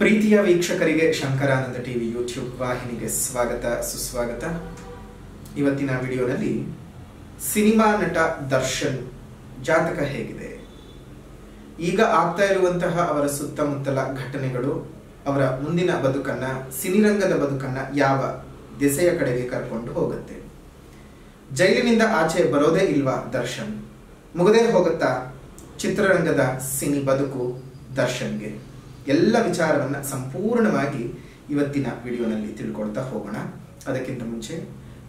ಪ್ರೀತಿಯ ವೀಕ್ಷಕರಿಗೆ Shankaranand TV YouTube ವಾಹಿನಿಗೆ ಸ್ವಾಗತ ಸುಸ್ವಾಗತ. ಇವತ್ತಿನ ವಿಡಿಯೋನಲ್ಲಿ ಸಿನಿಮಾ ನಟ ದರ್ಶನ್ ಜಾತಕ ಹೇಗಿದೆ, ಈಗ ಆಗ್ತಾ ಇರುವಂತಹ ಅವರ ಸುತ್ತಮುತ್ತಲ ಘಟನೆಗಳು ಅವರ ಮುಂದಿನ ಬದುಕನ್ನ, ಸಿನಿರಂಗದ ಬದುಕನ್ನ ಯಾವ ದಿಸೆಯ ಕಡೆಗೆ ಕರ್ಕೊಂಡು ಹೋಗುತ್ತೆ, ಜೈಲಿನಿಂದ ಆಚೆ ಬರೋದೇ ಇಲ್ವಾ ದರ್ಶನ್, ಮುಗದೇ ಹೋಗುತ್ತಾ ಚಿತ್ರರಂಗದ ಸಿನಿ ಬದುಕು ದರ್ಶನ್ಗೆ, ಎಲ್ಲ ವಿಚಾರವನ್ನ ಸಂಪೂರ್ಣವಾಗಿ ಇವತ್ತಿನ ವಿಡಿಯೋನಲ್ಲಿ ತಿಳ್ಕೊಳ್ತಾ ಹೋಗೋಣ. ಅದಕ್ಕಿಂತ ಮುಂಚೆ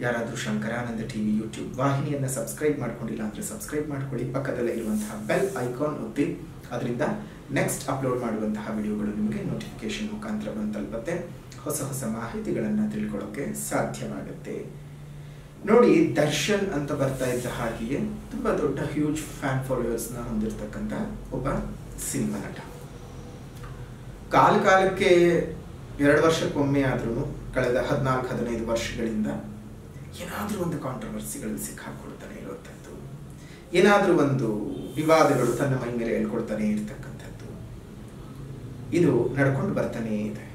ಯಾರಾದರೂ ಶಂಕರಾನಂದ ಟಿವಿ ಯೂಟ್ಯೂಬ್ ವಾಹಿನಿಯನ್ನ ಸಬ್ಸ್ಕ್ರೈಬ್ ಮಾಡ್ಕೊಂಡಿಲ್ಲ ಅಂದ್ರೆ ಸಬ್ಸ್ಕ್ರೈಬ್ ಮಾಡ್ಕೊಳ್ಳಿ, ಪಕ್ಕದಲ್ಲೇ ಇರುವಂತಹ ಬೆಲ್ ಐಕಾನ್ ಒತ್ತಿ, ಅದರಿಂದ ನೆಕ್ಸ್ಟ್ ಅಪ್ಲೋಡ್ ಮಾಡುವಂತಹ ವಿಡಿಯೋಗಳು ನಿಮಗೆ ನೋಟಿಫಿಕೇಶನ್ ಮುಖಾಂತರ ಬಂದು ತಲುಪುತ್ತೆ, ಹೊಸ ಹೊಸ ಮಾಹಿತಿಗಳನ್ನ ತಿಳ್ಕೊಳ್ಳೋಕೆ ಸಾಧ್ಯವಾಗುತ್ತೆ. ನೋಡಿ, ದರ್ಶನ್ ಅಂತ ಬರ್ತಾ ಇದ್ದ ಹಾಗೆಯೇ ತುಂಬಾ ದೊಡ್ಡ ಹ್ಯೂಜ್ ಫ್ಯಾನ್ ಫಾಲೋವರ್ಸ್ ನ ಹೊಂದಿರತಕ್ಕಂತ ಒಬ್ಬ ಸಿನಿಮಾ ನಟ. ಕಾಲಕ್ಕೆ 2 ವರ್ಷಕ್ಕೊಮ್ಮೆ ಆದ್ರೂ ಕಳೆದ 14-15 ವರ್ಷಗಳಿಂದ ಏನಾದ್ರೂ ಒಂದು ಕಾಂಟ್ರವರ್ಸಿಗಳಲ್ಲಿ ಸಿಕ್ಕಾಕೊಳ್ತಾನೆ ಇರುವಂಥದ್ದು, ಏನಾದ್ರೂ ಒಂದು ವಿವಾದಗಳು ತನ್ನ ಮೈ ಮೇಲೆ ಹೇಳ್ಕೊಳ್ತಾನೆ ಇರ್ತಕ್ಕಂಥದ್ದು, ಇದು ನಡ್ಕೊಂಡು ಬರ್ತಾನೆ ಇದೆ.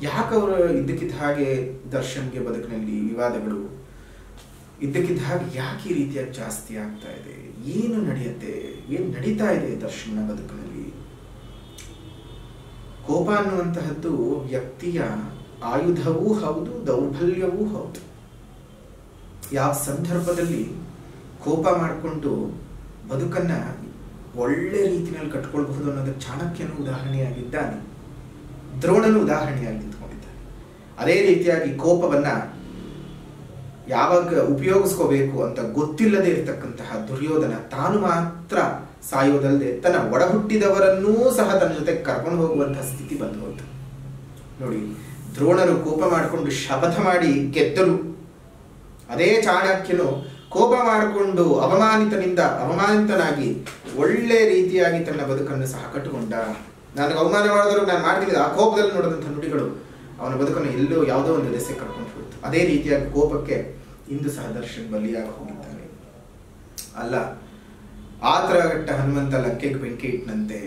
ಯಾಕವರು ಇದ್ದಕ್ಕಿದ್ದ ಹಾಗೆ ದರ್ಶನ್ಗೆ ಬದುಕಿನಲ್ಲಿ ವಿವಾದಗಳು ಇದ್ದಕ್ಕಿದ್ದ ಹಾಗೆ ಯಾಕೆ ಈ ರೀತಿಯಾಗಿ ಜಾಸ್ತಿ ಆಗ್ತಾ ಇದೆ, ಏನು ನಡೆಯುತ್ತೆ, ಏನು ನಡೀತಾ ಇದೆ ದರ್ಶನ್ನ ಬದುಕಿನಲ್ಲಿ? ಕೋಪ ಅನ್ನುವಂತಹದ್ದು ವ್ಯಕ್ತಿಯ ಆಯುಧವೂ ಹೌದು, ದೌರ್ಬಲ್ಯವೂ ಹೌದು. ಯಾವ ಸಂದರ್ಭದಲ್ಲಿ ಕೋಪ ಮಾಡಿಕೊಂಡು ಬದುಕನ್ನ ಒಳ್ಳೆ ರೀತಿಯಲ್ಲಿ ಕಟ್ಕೊಳ್ಬಹುದು ಅನ್ನೋದಕ್ಕೆ ಚಾಣಕ್ಯನು ಉದಾಹರಣೆಯಾಗಿದ್ದಾನೆ, ದ್ರೋಣನು ಉದಾಹರಣೆಯಾಗಿ ನಿಂತ್ಕೊಂಡಿದ್ದಾನೆ. ಅದೇ ರೀತಿಯಾಗಿ ಕೋಪವನ್ನ ಯಾವಾಗ ಉಪಯೋಗಿಸ್ಕೋಬೇಕು ಅಂತ ಗೊತ್ತಿಲ್ಲದೆ ಇರತಕ್ಕಂತಹ ದುರ್ಯೋಧನ ತಾನು ಮಾತ್ರ ಸಾಯೋದಲ್ಲದೆ ತನ್ನ ಒಡಹುಟ್ಟಿದವರನ್ನೂ ಸಹ ತನ್ನ ಜೊತೆ ಕರ್ಕೊಂಡು ಹೋಗುವಂತಹ ಸ್ಥಿತಿ ಬಂದು ಹೋಯ್ತು. ನೋಡಿ, ದ್ರೋಣರು ಕೋಪ ಮಾಡಿಕೊಂಡು ಶಪಥ ಮಾಡಿ ಗೆದ್ದರು. ಅದೇ ಚಾಣಕ್ಯನು ಕೋಪ ಮಾಡಿಕೊಂಡು ಅವಮಾನಿತನಾಗಿ ಒಳ್ಳೆ ರೀತಿಯಾಗಿ ತನ್ನ ಬದುಕನ್ನು ಸಹ ಕಟ್ಟಿಕೊಂಡ. ನನಗೆ ಅವಮಾನ ಮಾಡಿದ್ರು ನಾನು ಮಾಡ್ತಿದ್ದೆ, ಆ ಕೋಪದಲ್ಲಿ ನೋಡಿದಂತಹ ನುಡಿಗಳು ಅವನ ಬದುಕನ್ನು ಎಲ್ಲೋ ಯಾವುದೋ ಒಂದು ದೆಸೆ ಕರ್ಕೊಂಡು ಹೋಯ್ತು. ಅದೇ ರೀತಿಯಾಗಿ ಕೋಪಕ್ಕೆ ಇಂದು ಸಹ ದರ್ಶನ್ ಬಲಿಯಾಗಿ ಹೋಗಿದ್ದಾನೆ. ಅಲ್ಲ, ಆತರಗಟ್ಟ ಹನುಮಂತ ಲಂಕೆಗೆ ಬೆಂಕಿ ಇಟ್ಟನಂತೆ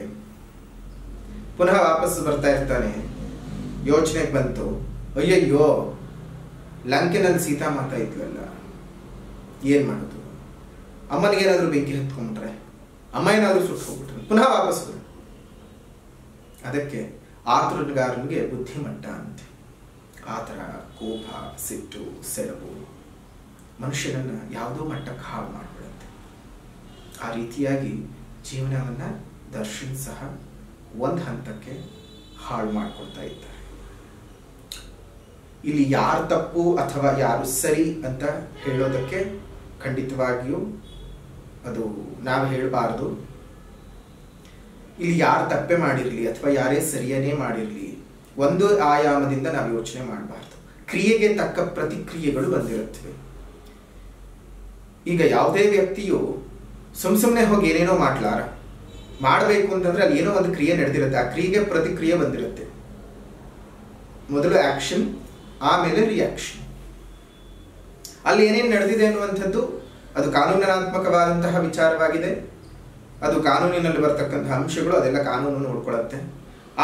ಪುನಃ ವಾಪಸ್ ಬರ್ತಾ ಇರ್ತಾನೆ. ಯೋಚನೆಗೆ ಬಂತು, ಅಯ್ಯಯ್ಯೋ ಲಂಕೆನಲ್ಲಿ ಸೀತಾಮಾತಾ ಇದ್ಲಲ್ಲ, ಏನ್ ಮಾಡೋದು, ಅಮ್ಮನಿಗೇನಾದ್ರೂ ಬೆಂಕಿ ಹತ್ಕೊಂಡ್ರೆ, ಅಮ್ಮ ಏನಾದ್ರೂ ಸುಟ್ಟು ಹೋಗ್ಬಿಟ್ರೆ, ಪುನಃ ವಾಪಸ್ ಬರು. ಅದಕ್ಕೆ ಆತುರಗಾರನಿಗೆ ಬುದ್ಧಿಮಟ್ಟ ಅಂತೆ. ಆತರ ಕೋಪ, ಸಿಟ್ಟು, ಸೆಳವು ಮನುಷ್ಯನನ್ನ ಯಾವುದೋ ಮಟ್ಟಕ್ಕೆ ಹಾಳು ಮಾಡಿಬಿಡುತ್ತೆ. ಆ ರೀತಿಯಾಗಿ ಜೀವನವನ್ನ ದರ್ಶನ್ ಸಹ ಒಂದು ಹಂತಕ್ಕೆ ಹಾಳು ಮಾಡ್ಕೊಳ್ತಾ ಇದ್ದಾರೆ. ಇಲ್ಲಿ ಯಾರು ತಪ್ಪು ಅಥವಾ ಯಾರು ಸರಿ ಅಂತ ಹೇಳೋದಕ್ಕೆ ಖಂಡಿತವಾಗಿಯೂ ಅದು ನಾವು ಹೇಳಬಾರದು. ಇಲ್ಲಿ ಯಾರು ತಪ್ಪೆ ಮಾಡಿರ್ಲಿ ಅಥವಾ ಯಾರೇ ಸರಿಯನ್ನೇ ಮಾಡಿರ್ಲಿ, ಒಂದು ಆಯಾಮದಿಂದ ನಾವು ಯೋಚನೆ ಮಾಡಬಾರ್ದು. ಕ್ರಿಯೆಗೆ ತಕ್ಕ ಪ್ರತಿಕ್ರಿಯೆಗಳು ಬಂದಿರುತ್ತವೆ. ಈಗ ಯಾವುದೇ ವ್ಯಕ್ತಿಯು ಸುಮ್ಮನೆ ಹೋಗಿ ಏನೇನೋ ಮಾಡಬೇಕು ಅಂತಂದ್ರೆ ಅಲ್ಲಿ ಏನೋ ಒಂದು ಕ್ರಿಯೆ ನಡೆದಿರುತ್ತೆ, ಆ ಕ್ರಿಯೆಗೆ ಪ್ರತಿಕ್ರಿಯೆ ಬಂದಿರುತ್ತೆ. ಮೊದಲು ಆಕ್ಷನ್, ಆಮೇಲೆ ರಿಯಾಕ್ಷನ್. ಅಲ್ಲಿ ಏನೇನು ನಡೆದಿದೆ ಅನ್ನುವಂಥದ್ದು ಅದು ಕಾನೂನಾತ್ಮಕವಾದಂತಹ ವಿಚಾರವಾಗಿದೆ. ಅದು ಕಾನೂನಿನಲ್ಲಿ ಬರ್ತಕ್ಕಂತಹ ಅಂಶಗಳು, ಅದೆಲ್ಲ ಕಾನೂನು ನೋಡ್ಕೊಳ್ಳುತ್ತೆ.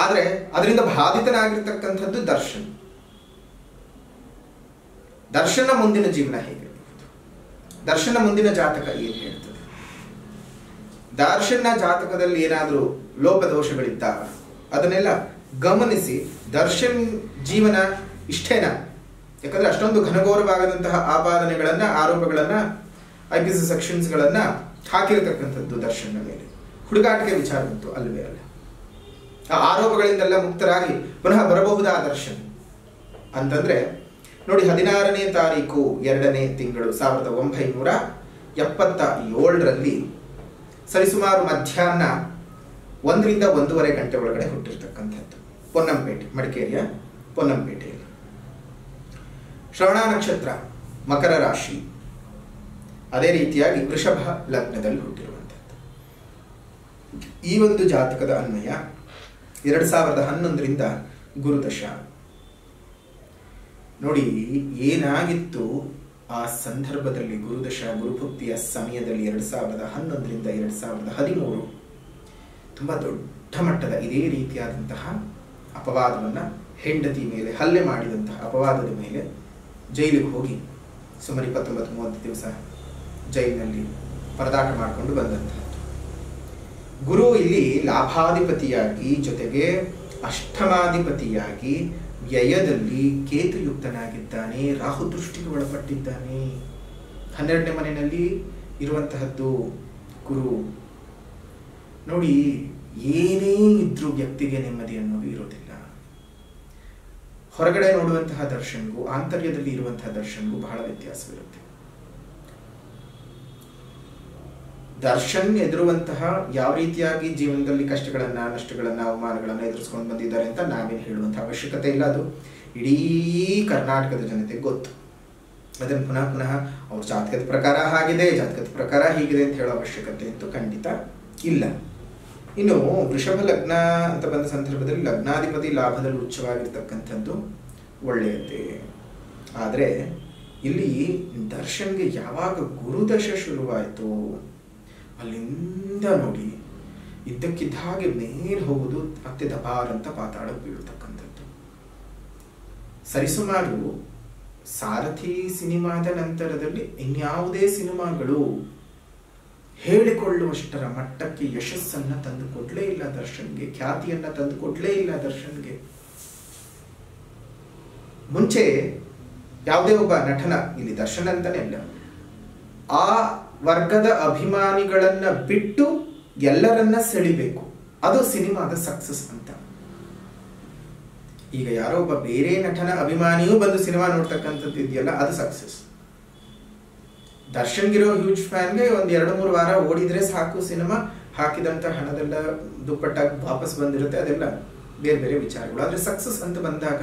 ಆದ್ರೆ ಅದರಿಂದ ಬಾಧಿತನಾಗಿರ್ತಕ್ಕಂಥದ್ದು ದರ್ಶನ ಮುಂದಿನ ಜೀವನ ಹೇಗಿರಬಹುದು, ದರ್ಶನ ಮುಂದಿನ ಜಾತಕ ಏನ್ ಹೇಳ್ತದೆ, ದರ್ಶನ ಜಾತಕದಲ್ಲಿ ಏನಾದ್ರೂ ಲೋಪದೋಷಗಳಿದ್ದಾವ ಅದನ್ನೆಲ್ಲ ಗಮನಿಸಿ ದರ್ಶನ್ ಜೀವನ ಇಷ್ಟೇನಾ, ಯಾಕಂದ್ರೆ ಅಷ್ಟೊಂದು ಘನಘೋರವಾಗದಂತಹ ಆಪಾದನೆಗಳನ್ನ, ಆರೋಪಗಳನ್ನ, IPC ಸೆಕ್ಷನ್ಸ್ ಗಳನ್ನ ಹಾಕಿರತಕ್ಕಂಥದ್ದು ದರ್ಶನ್ನ ಮೇಲೆ. ಹುಡುಗಾಟಿಕೆ ವಿಚಾರ ಬಂತು ಅಲ್ವೇ ಅಲ್ಲ. ಆ ಆರೋಪಗಳಿಂದೆಲ್ಲ ಮುಕ್ತರಾಗಿ ಪುನಃ ಬರಬಹುದಾ ದರ್ಶನ್ ಅಂತಂದ್ರೆ ನೋಡಿ, 16ನೇ ತಾರೀಕು 2ನೇ ತಿಂಗಳು 1977ರಲ್ಲಿ ಸರಿಸುಮಾರು ಮಧ್ಯಾಹ್ನ 1ರಿಂದ 1:30 ಗಂಟೆ ಒಳಗಡೆ ಹುಟ್ಟಿರ್ತಕ್ಕಂಥದ್ದು ಪೊನ್ನಂಪೇಟೆ, ಮಡಿಕೇರಿಯ ಪೊನ್ನಂಪೇಟೆಯಲ್ಲಿ. ಶ್ರವಣ ನಕ್ಷತ್ರ, ಮಕರ ರಾಶಿ, ಅದೇ ರೀತಿಯಾಗಿ ವೃಷಭ ಲಗ್ನದಲ್ಲಿ ಹುಟ್ಟಿರುವಂಥದ್ದು. ಈ ಒಂದು ಜಾತಕದ ಅನ್ವಯ 2011ರಿಂದ ಗುರುದಶ. ನೋಡಿ, ಏನಾಗಿತ್ತು ಆ ಸಂದರ್ಭದಲ್ಲಿ ಗುರುದಶ, ಗುರುಭುಕ್ತಿಯ ಸಮಯದಲ್ಲಿ 2011ರಿಂದ 2013 ತುಂಬಾ ದೊಡ್ಡ ಮಟ್ಟದ ಇದೇ ರೀತಿಯಾದಂತಹ ಅಪವಾದವನ್ನು, ಹೆಂಡತಿ ಮೇಲೆ ಹಲ್ಲೆ ಮಾಡಿದಂತಹ ಅಪವಾದದ ಮೇಲೆ ಜೈಲಿಗೆ ಹೋಗಿ ಸುಮಾರು 29-30 ದಿವಸ ಜೈಲಿನಲ್ಲಿ ಪರದಾಟ ಮಾಡಿಕೊಂಡು ಬಂದಂತಹದ್ದು. ಗುರು ಇಲ್ಲಿ ಲಾಭಾಧಿಪತಿಯಾಗಿ ಜೊತೆಗೆ ಅಷ್ಟಮಾಧಿಪತಿಯಾಗಿ ವ್ಯಯದಲ್ಲಿ ಕೇತುಯುಕ್ತನಾಗಿದ್ದಾನೆ, ರಾಹು ದೃಷ್ಟಿಗೆ ಒಳಪಟ್ಟಿದ್ದಾನೆ. 12ನೇ ಮನೆಯಲ್ಲಿ ಇರುವಂತಹದ್ದು ಗುರು. ನೋಡಿ, ಏನೇ ಇದ್ರೂ ವ್ಯಕ್ತಿಗೆ ನೆಮ್ಮದಿ ಅನ್ನೋದು ಇರೋದಿಲ್ಲ. ಹೊರಗಡೆ ನೋಡುವಂತಹ ದರ್ಶನ್ಗೂ ಆಂತರ್ಯದಲ್ಲಿ ಇರುವಂತಹ ದರ್ಶನ್ಗೂ ಬಹಳ ವ್ಯತ್ಯಾಸವಿರುತ್ತೆ. ದರ್ಶನ್ ಎದುರುವಂತಹ ಯಾವ ರೀತಿಯಾಗಿ ಜೀವನದಲ್ಲಿ ಕಷ್ಟಗಳನ್ನ, ನಷ್ಟಗಳನ್ನ, ಅವಮಾನಗಳನ್ನ ಎದುರಿಸ್ಕೊಂಡು ಬಂದಿದ್ದಾರೆ ಅಂತ ನಾವೇನು ಹೇಳುವಂತಹ ಅವಶ್ಯಕತೆ ಇಲ್ಲ. ಅದು ಇಡೀ ಕರ್ನಾಟಕದ ಜನತೆಗೆ ಗೊತ್ತು. ಅದನ್ನು ಪುನಃ ಪುನಃ ಅವ್ರ ಜಾತಕದ ಪ್ರಕಾರ ಹಾಗಿದೆ, ಜಾತಕದ ಪ್ರಕಾರ ಹೀಗಿದೆ ಅಂತ ಹೇಳೋ ಅವಶ್ಯಕತೆ ಅಂತೂ ಖಂಡಿತ ಇಲ್ಲ. ಇನ್ನು ವೃಷಭ ಲಗ್ನ ಅಂತ ಬಂದ ಸಂದರ್ಭದಲ್ಲಿ ಲಗ್ನಾಧಿಪತಿ ಲಾಭದಲ್ಲಿ ಉಚ್ಚವಾಗಿರ್ತಕ್ಕಂಥದ್ದು ಒಳ್ಳೆಯದೇ. ಆದರೆ ಇಲ್ಲಿ ದರ್ಶನ್ಗೆ ಯಾವಾಗ ಗುರುದಶ ಶುರುವಾಯಿತು ಅಲ್ಲಿಂದ ನೋಡಿ ಇದ್ದಕ್ಕಿದ್ದ ಹಾಗೆ ಮೇಲೆ ಹೋಗುದು, ಮತ್ತೆ ದಬಾರ್ ಅಂತ ಪಾತಾಳಕ್ಕೆ ಬೀಳತಕ್ಕಂಥದ್ದು. ಸರಿಸುಮಾರು ಸಾರಥಿ ಸಿನಿಮಾದ ನಂತರದಲ್ಲಿ ಇನ್ಯಾವುದೇ ಸಿನಿಮಾಗಳು ಹೇಳಿಕೊಳ್ಳುವಷ್ಟರ ಮಟ್ಟಕ್ಕೆ ಯಶಸ್ಸನ್ನ ತಂದು ಕೊಡ್ಲೇ ಇಲ್ಲ ದರ್ಶನ್ಗೆ, ಖ್ಯಾತಿಯನ್ನ ತಂದು ಕೊಡ್ಲೇ ಇಲ್ಲ ದರ್ಶನ್ಗೆ. ಮುಂಚೆ ಯಾವುದೇ ಒಬ್ಬ ನಟನ, ಇಲ್ಲಿ ದರ್ಶನ್ ಅಂತಾನೆ ಅಲ್ಲ, ಆ ವರ್ಗದ ಅಭಿಮಾನಿಗಳನ್ನ ಬಿಟ್ಟು ಎಲ್ಲರನ್ನ ಸೆಳಿಬೇಕು, ಅದು ಸಿನಿಮಾದ ಸಕ್ಸಸ್ ಅಂತ. ಈಗ ಯಾರೋ ಒಬ್ಬ ಬೇರೆ ನಟನ ಅಭಿಮಾನಿಯೂ ಬಂದು ಸಿನಿಮಾ ನೋಡ್ತಕ್ಕಂಥದ್ದು ಇದೆಯಲ್ಲ, ಅದು ಸಕ್ಸಸ್. ದರ್ಶನ್ಗಿರೋ ಹ್ಯೂಜ್ ಫ್ಯಾನ್ಗೆ ಒಂದ್ 2-3 ವಾರ ಓಡಿದ್ರೆ ಸಾಕು ಸಿನಿಮಾ, ಹಾಕಿದಂತ ಹಣದೆಲ್ಲ ದುಪ್ಪಟ್ಟಾಗಿ ವಾಪಸ್ ಬಂದಿರುತ್ತೆ, ಅದೆಲ್ಲ ಬೇರೆ ಬೇರೆ ವಿಚಾರಗಳು. ಆದ್ರೆ ಸಕ್ಸಸ್ ಅಂತ ಬಂದಾಗ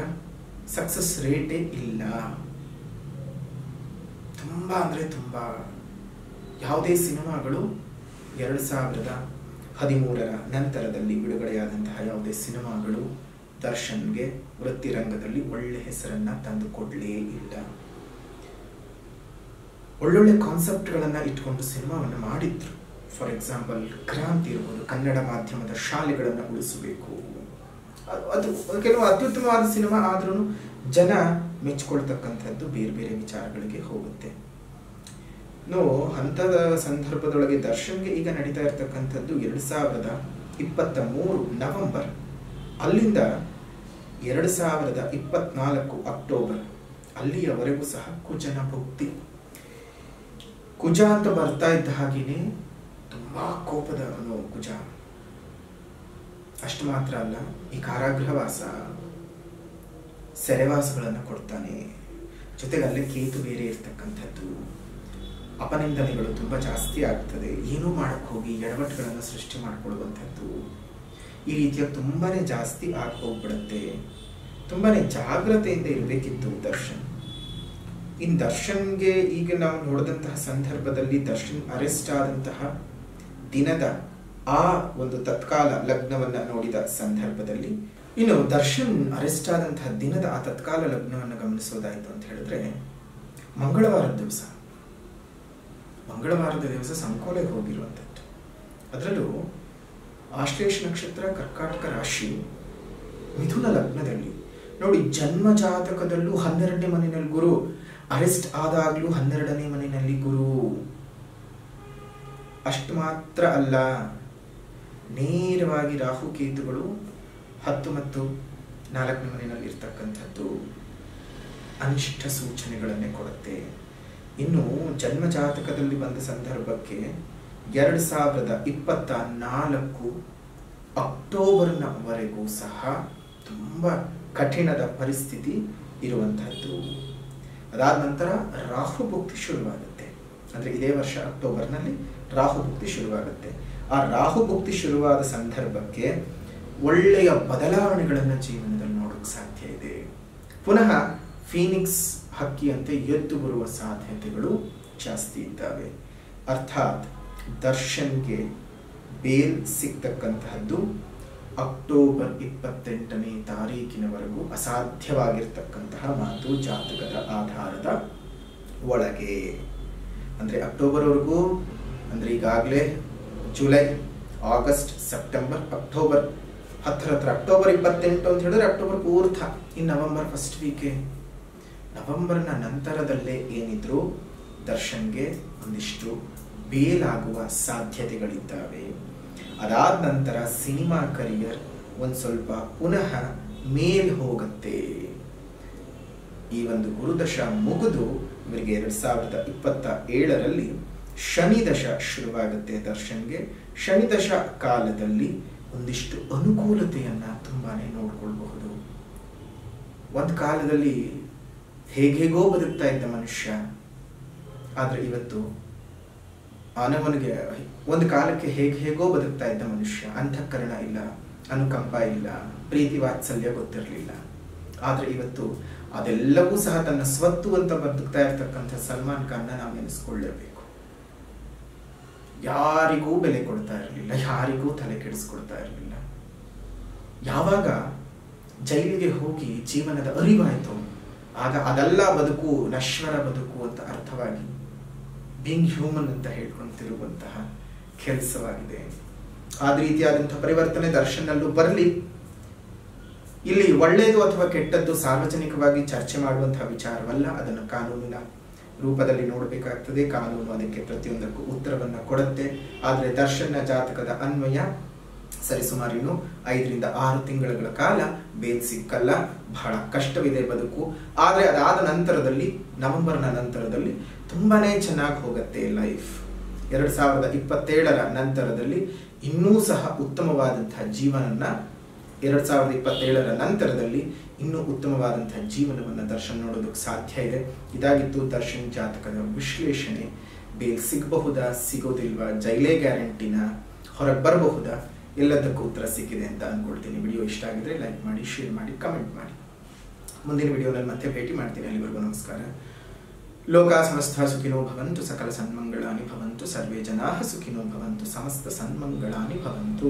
ಸಕ್ಸಸ್ ರೇಟೇ ಇಲ್ಲ. ತುಂಬಾ ಅಂದ್ರೆ ತುಂಬಾ ಯಾವುದೇ ಸಿನಿಮಾಗಳು 2013ರ ನಂತರದಲ್ಲಿ ಬಿಡುಗಡೆಯಾದಂತಹ ಯಾವುದೇ ಸಿನಿಮಾಗಳು ದರ್ಶನ್ಗೆ ವೃತ್ತಿರಂಗದಲ್ಲಿ ಒಳ್ಳೆ ಹೆಸರನ್ನ ತಂದು ಕೊಡ್ಲೇ ಇಲ್ಲ. ಒಳ್ಳೊಳ್ಳೆ ಕಾನ್ಸೆಪ್ಟ್ಗಳನ್ನ ಇಟ್ಕೊಂಡು ಸಿನಿಮಾವನ್ನು ಮಾಡಿದ್ರು. ಫಾರ್ ಎಕ್ಸಾಂಪಲ್ ಕ್ರಾಂತಿ ಇರ್ಬೋದು, ಕನ್ನಡ ಮಾಧ್ಯಮದ ಶಾಲೆಗಳನ್ನು ಉಳಿಸಬೇಕು, ಅದು ಕೆಲವು ಅತ್ಯುತ್ತಮವಾದ ಸಿನಿಮಾ. ಆದ್ರೂ ಜನ ಮೆಚ್ಕೊಳ್ತಕ್ಕಂಥದ್ದು ಬೇರೆ ಬೇರೆ ವಿಚಾರಗಳಿಗೆ ಹೋಗುತ್ತೆ. ಹಂತದ ಸಂದರ್ಭದೊಳಗೆ ದರ್ಶನ್ಗೆ ಈಗ ನಡೀತಾ ಇರತಕ್ಕಂಥದ್ದು 2023 ನವೆಂಬರ್, ಅಲ್ಲಿಂದ 2024 ಅಕ್ಟೋಬರ್, ಅಲ್ಲಿಯವರೆಗೂ ಸಹ ಕುಜನ ಭುಕ್ತಿ. ಕುಜ ಅಂತ ಬರ್ತಾ ಇದ್ದ ಹಾಗೇನೆ ತುಂಬಾ ಕೋಪದ ಕುಜ. ಅಷ್ಟು ಮಾತ್ರ ಅಲ್ಲ, ಈ ಕಾರಾಗೃಹವಾಸ, ಸೆರೆವಾಸಗಳನ್ನು ಕೊಡ್ತಾನೆ. ಜೊತೆಗೆ ಅಲ್ಲೇ ಕೇತು ಬೇರೆ ಇರ್ತಕ್ಕಂಥದ್ದು, ಅಪನಿಂದನೆಗಳು ತುಂಬಾ ಜಾಸ್ತಿ ಆಗ್ತದೆ. ಏನೂ ಮಾಡಕ್ ಹೋಗಿ ಎಡವಟ್ಟುಗಳನ್ನು ಸೃಷ್ಟಿ ಮಾಡಿಕೊಳ್ಳುವಂಥದ್ದು, ಈ ರೀತಿಯ ತುಂಬಾನೇ ಜಾಸ್ತಿ ಆಗಿ ಹೋಗ್ಬಿಡುತ್ತೆ. ತುಂಬಾನೇ ಜಾಗ್ರತೆಯಿಂದ ಇರಬೇಕಿತ್ತು ದರ್ಶನ್. ಇನ್ ದರ್ಶನ್ಗೆ ಈಗ ನಾವು ನೋಡಿದಂತಹ ಸಂದರ್ಭದಲ್ಲಿ ದರ್ಶನ್ ಅರೆಸ್ಟ್ ಆದಂತಹ ದಿನದ ಆ ಒಂದು ತತ್ಕಾಲ ಲಗ್ನವನ್ನ ನೋಡಿದ ಸಂದರ್ಭದಲ್ಲಿ, ಇನ್ನು ದರ್ಶನ್ ಅರೆಸ್ಟ್ ಆದಂತಹ ದಿನದ ಆ ತತ್ಕಾಲ ಲಗ್ನವನ್ನು ಗಮನಿಸೋದಾಯ್ತು ಅಂತ ಹೇಳಿದ್ರೆ, ಮಂಗಳವಾರದ ದಿವಸ ಸಂಕೋಲೆಗೆ ಹೋಗಿರುವಂಥದ್ದು. ಅದರಲ್ಲೂ ಆಶ್ಲೇಷ ನಕ್ಷತ್ರ, ಕರ್ಕಾಟಕ ರಾಶಿ, ಮಿಥುನ ಲಗ್ನದಲ್ಲಿ ನೋಡಿ, ಜನ್ಮ ಜಾತಕದಲ್ಲೂ 12ನೇ ಮನೆಯಲ್ಲಿ ಗುರು, ಅರೆಸ್ಟ್ ಆದಾಗ್ಲೂ 12ನೇ ಮನೆಯಲ್ಲಿ ಗುರು. ಅಷ್ಟು ಮಾತ್ರ ಅಲ್ಲ, ನೇರವಾಗಿ ರಾಹು ಕೇತುಗಳು 10 ಮತ್ತು 4ನೇ ಮನೆಯಲ್ಲಿ ಇರ್ತಕ್ಕಂಥದ್ದು ಅನಿಷ್ಟ ಸೂಚನೆಗಳನ್ನೇ ಕೊಡುತ್ತೆ. ಇನ್ನು ಜನ್ಮ ಜಾತಕದಲ್ಲಿ ಬಂದ ಸಂದರ್ಭಕ್ಕೆ 2024 ಅಕ್ಟೋಬರ್ನವರೆಗೂ ಸಹ ತುಂಬಾ ಕಠಿಣದ ಪರಿಸ್ಥಿತಿ ಇರುವಂತಹದ್ದು. ಅದಾದ ನಂತರ ರಾಹು ಭುಕ್ತಿ ಶುರುವಾಗುತ್ತೆ. ಅಂದ್ರೆ ಇದೇ ವರ್ಷ ಅಕ್ಟೋಬರ್ನಲ್ಲಿ ರಾಹು ಭುಕ್ತಿ ಶುರುವಾಗುತ್ತೆ. ಆ ರಾಹು ಭುಕ್ತಿ ಶುರುವಾದ ಸಂದರ್ಭಕ್ಕೆ ಒಳ್ಳೆಯ ಬದಲಾವಣೆಗಳನ್ನ ಜೀವನದಲ್ಲಿ ನೋಡೋಕೆ ಸಾಧ್ಯ ಇದೆ. ಪುನಃ ಫೀನಿಕ್ಸ್ ಹಕ್ಕಿಯಂತೆ ಎದ್ದು ಬರುವ ಸಾಧ್ಯತೆಗಳು ಜಾಸ್ತಿ ಇದ್ದಾವೆ. ಅರ್ಥಾತ್ ದರ್ಶನ್ಗೆ ಬೇಲ್ ಸಿಗ್ತಕ್ಕಂತಹದ್ದು ಅಕ್ಟೋಬರ್ 28ನೇ ತಾರೀಕಿನವರೆಗೂ ಅಸಾಧ್ಯವಾಗಿರ್ತಕ್ಕಂತಹ ಮಾತು ಜಾತಕದ ಆಧಾರದ ಒಳಗೆ. ಅಂದ್ರೆ ಅಕ್ಟೋಬರ್ವರೆಗೂ, ಅಂದ್ರೆ ಈಗಾಗಲೇ ಜುಲೈ, ಆಗಸ್ಟ್, ಸೆಪ್ಟೆಂಬರ್, ಅಕ್ಟೋಬರ್ ಹತ್ರ ಅಕ್ಟೋಬರ್ 28 ಅಂತ ಹೇಳಿದ್ರೆ ಅಕ್ಟೋಬರ್ ಪೂರ್ತ, ಇನ್ನು ನವೆಂಬರ್ ಫಸ್ಟ್ ವೀಕೆ, ನವೆಂಬರ್ನ ನಂತರದಲ್ಲೇ ಏನಿದ್ರು ದರ್ಶನ್ಗೆ ಒಂದಿಷ್ಟು ಬೇಲಾಗುವ ಸಾಧ್ಯತೆಗಳಿದ್ದಾವೆ. ಅದಾದ ನಂತರ ಸಿನಿಮಾ ಕರಿಯರ್ ಒಂದ್ ಸ್ವಲ್ಪ ಪುನಃ ಮೇಲ್ ಹೋಗುತ್ತೆ. ಈ ಒಂದು ಗುರುದಶ ಮುಗಿದು ಇವರಿಗೆ 2027ರಲ್ಲಿ ಶನಿದಶ ಶುರುವಾಗುತ್ತೆ ದರ್ಶನ್ಗೆ. ಶನಿದಶ ಕಾಲದಲ್ಲಿ ಒಂದಿಷ್ಟು ಅನುಕೂಲತೆಯನ್ನ ತುಂಬಾನೇ ನೋಡ್ಕೊಳ್ಬಹುದು. ಒಂದ್ ಕಾಲದಲ್ಲಿ ಹೇಗೇಗೋ ಬದುಕ್ತಾ ಇದ್ದ ಮನುಷ್ಯ, ಆದ್ರೆ ಇವತ್ತು ಅವನಿಗೆ ಒಂದು ಕಾಲಕ್ಕೆ ಹೇಗೋ ಬದುಕ್ತಾ ಇದ್ದ ಮನುಷ್ಯ, ಅಂತಃಕರಣ ಇಲ್ಲ, ಅನುಕಂಪ ಇಲ್ಲ, ಪ್ರೀತಿ ವಾತ್ಸಲ್ಯ ಗೊತ್ತಿರಲಿಲ್ಲ. ಆದ್ರೆ ಇವತ್ತು ಅದೆಲ್ಲವೂ ಸಹ ತನ್ನ ಸ್ವತ್ತು ಅಂತ ಬದುಕ್ತಾ ಇರ್ತಕ್ಕಂಥ ಸಲ್ಮಾನ್ ಖಾನ್ನ ನಾವು ನೆನೆಸ್ಕೊಳ್ಳೇಬೇಕು. ಯಾರಿಗೂ ಬೆಲೆ ಕೊಡ್ತಾ ಇರಲಿಲ್ಲ, ಯಾರಿಗೂ ತಲೆ ಕೆಡಿಸ್ಕೊಡ್ತಾ ಇರಲಿಲ್ಲ. ಯಾವಾಗ ಜೈಲಿಗೆ ಹೋಗಿ ಜೀವನದ ಅರಿವಾಯಿತು, ಆಗ ಅದೆಲ್ಲ ಬದುಕು ನಶ್ವರ ಬದುಕು ಅಂತ ಅರ್ಥವಾಗಿ ಬೀಯಿಂಗ್ ಹ್ಯೂಮನ್ ಅಂತ ಹೇಳ್ಕೊಂತಿರುವಂತಹ ಕೆಲಸವಾಗಿದೆ. ಆದ ರೀತಿಯಾದಂತಹ ಪರಿವರ್ತನೆ ದರ್ಶನಲ್ಲೂ ಬರಲಿ. ಇಲ್ಲಿ ಒಳ್ಳೆಯದು ಅಥವಾ ಕೆಟ್ಟದ್ದು ಸಾರ್ವಜನಿಕವಾಗಿ ಚರ್ಚೆ ಮಾಡುವಂತಹ ವಿಚಾರವಲ್ಲ, ಅದನ್ನು ಕಾನೂನಿನ ರೂಪದಲ್ಲಿ ನೋಡಬೇಕಾಗ್ತದೆ. ಕಾನೂನು ಅದಕ್ಕೆ ಪ್ರತಿಯೊಂದಕ್ಕೂ ಉತ್ತರವನ್ನ ಕೊಡುತ್ತೆ. ಆದ್ರೆ ದರ್ಶನ್ನ ಜಾತಕದ ಅನ್ವಯ ಸರಿಸುಮಾರು ಇನ್ನು 5 ರಿಂದ 6 ತಿಂಗಳ ಕಾಲ ಬೇಲ್ ಸಿಕ್ಕಲ್ಲ, ಬಹಳ ಕಷ್ಟವಿದೆ ಬದುಕು. ಆದ್ರೆ ಅದಾದ ನಂತರದಲ್ಲಿ, ನವೆಂಬರ್ನ ನಂತರದಲ್ಲಿ ತುಂಬಾನೇ ಚೆನ್ನಾಗಿ ಹೋಗುತ್ತೆ ಲೈಫ್. 2027ರ ನಂತರದಲ್ಲಿ ಇನ್ನೂ ಸಹ ಉತ್ತಮವಾದಂತಹ ಜೀವನನ್ನ 2027ರ ನಂತರದಲ್ಲಿ ಇನ್ನೂ ಉತ್ತಮವಾದಂತಹ ಜೀವನವನ್ನು ದರ್ಶನ್ ನೋಡೋದಕ್ಕೆ ಸಾಧ್ಯ ಇದೆ. ಇದಾಗಿತ್ತು ದರ್ಶನ್ ಜಾತಕದ ವಿಶ್ಲೇಷಣೆ. ಬೇಲ್ ಸಿಗಬಹುದಾ, ಸಿಗೋದಿಲ್ವಾ, ಜೈಲೇ ಗ್ಯಾರಂಟಿನ, ಹೊರಗೆ ಬರಬಹುದಾ, ಎಲ್ಲದಕ್ಕೂ ಉತ್ತರ ಸಿಕ್ಕಿದೆ ಅಂತ ಅನ್ಕೊಳ್ತೀನಿ. ವಿಡಿಯೋ ಇಷ್ಟ ಆಗಿದ್ರೆ ಲೈಕ್ ಮಾಡಿ, ಶೇರ್ ಮಾಡಿ, ಕಮೆಂಟ್ ಮಾಡಿ. ಮುಂದಿನ ವಿಡಿಯೋನಲ್ಲಿ ಮತ್ತೆ ಭೇಟಿ ಮಾಡ್ತೀನಿ. ಅಲ್ಲಿವರೆಗೂ ನಮಸ್ಕಾರ. ಲೋಕ ಸಮಸ್ತ ಸುಖಿನೋ ಭವಂತು, ಸಕಲ ಸನ್ಮಂಗಳಾನಿ ಭವಂತು, ಸರ್ವೇ ಜನಾಃ ಸುಖಿನೋ ಭವಂತು, ಸಮಸ್ತ ಸನ್ಮಂಗಳಾನಿ ಭವಂತು.